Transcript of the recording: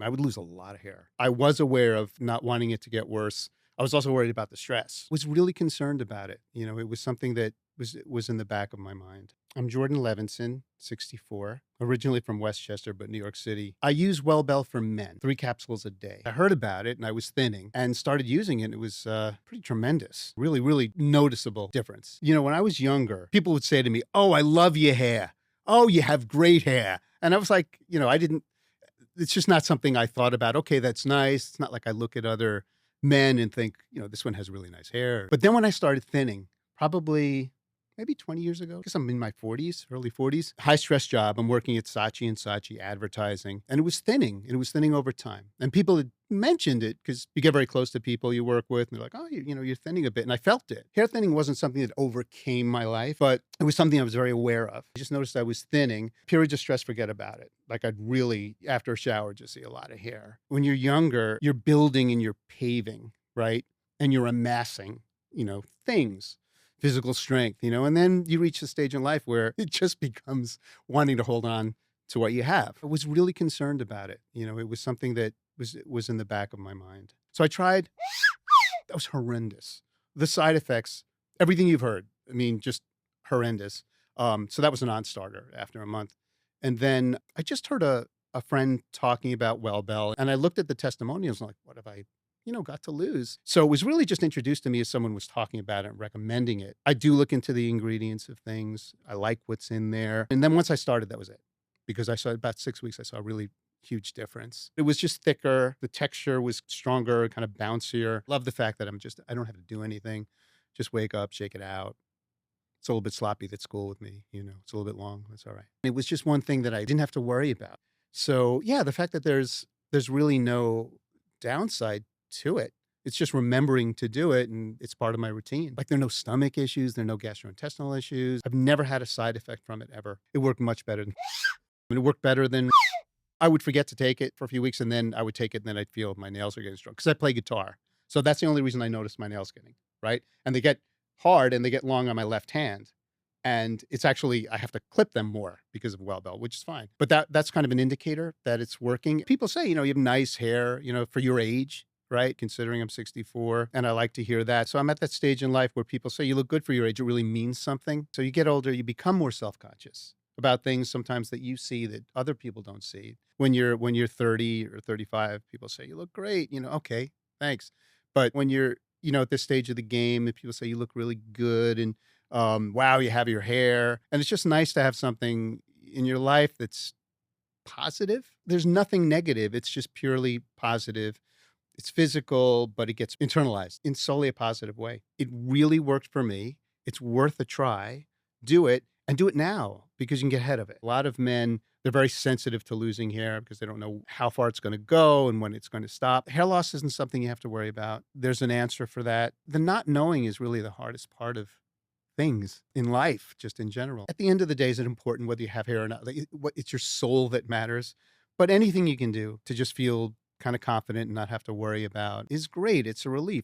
I would lose a lot of hair. I was aware of not wanting it to get worse. I was also worried about the stress. Was really concerned about it. It was something that was in the back of my mind. I'm Jordan Levinson, 64, originally from Westchester, but New York City. I use Wellbel for Men, 3 capsules a day. I heard about it and I was thinning and started using it. It was pretty tremendous, really, really noticeable difference. When I was younger, people would say to me, "Oh, I love your hair. Oh, you have great hair." And I was like, I didn't, it's just not something I thought about. Okay, that's nice. It's not like I look at other men and think, this one has really nice hair. But then when I started thinning, probably maybe 20 years ago, because I'm in my 40s, early 40s, high stress job. I'm working at Saatchi and Saatchi advertising, and it was thinning, and it was thinning over time. And people had mentioned it because you get very close to people you work with, and they're like, "Oh, you're thinning a bit." And I felt it. Hair thinning wasn't something that overcame my life, but it was something I was very aware of. I just noticed I was thinning. Periods of stress, forget about it. Like I'd really, after a shower, just see a lot of hair. When you're younger, you're building and you're paving, right? And you're amassing, things, physical strength, and then you reach a stage in life where it just becomes wanting to hold on to what you have. I was really concerned about it. It was something that was in the back of my mind. So I tried. That was horrendous. The side effects, everything you've heard, I mean, just horrendous. So that was a non-starter after a month. And then I just heard a friend talking about Wellbel, and I looked at the testimonials and like, what have I got to lose? So it was really just introduced to me as someone was talking about it and recommending it. I do look into the ingredients of things. I like what's in there. And then once I started, that was it. Because I saw about 6 weeks, I saw a really huge difference. It was just thicker. The texture was stronger, kind of bouncier. Love the fact that I don't have to do anything. Just wake up, shake it out. It's a little bit sloppy. That's cool with me. It's a little bit long. That's all right. It was just one thing that I didn't have to worry about. So yeah, the fact that there's really no downside to it. It's just remembering to do it, and it's part of my routine. Like there are no stomach issues, there are no gastrointestinal issues. I've never had a side effect from it ever. It worked much better than it worked better than I would forget to take it for a few weeks, and then I would take it, and then I'd feel my nails are getting strong because I play guitar. So that's the only reason I notice my nails getting, right? And they get hard and they get long on my left hand. And it's actually, I have to clip them more because of Wellbel, which is fine. But that's kind of an indicator that it's working. People say, you have nice hair, for your age, right? Considering I'm 64. And I like to hear that. So I'm at that stage in life where people say you look good for your age. It really means something. So you get older, you become more self-conscious about things sometimes that you see that other people don't see. When you're 30 or 35, people say you look great, okay, thanks. But when you're, at this stage of the game, and people say you look really good and wow, you have your hair. And it's just nice to have something in your life that's positive. There's nothing negative. It's just purely positive. It's physical, but it gets internalized in solely a positive way. It really worked for me. It's worth a try. Do it and do it now because you can get ahead of it. A lot of men, they're very sensitive to losing hair because they don't know how far it's going to go and when it's going to stop. Hair loss isn't something you have to worry about. There's an answer for that. The not knowing is really the hardest part of things in life, just in general. At the end of the day, is it important whether you have hair or not? It's your soul that matters. But anything you can do to just feel kind of confident and not have to worry about is great. It's a relief.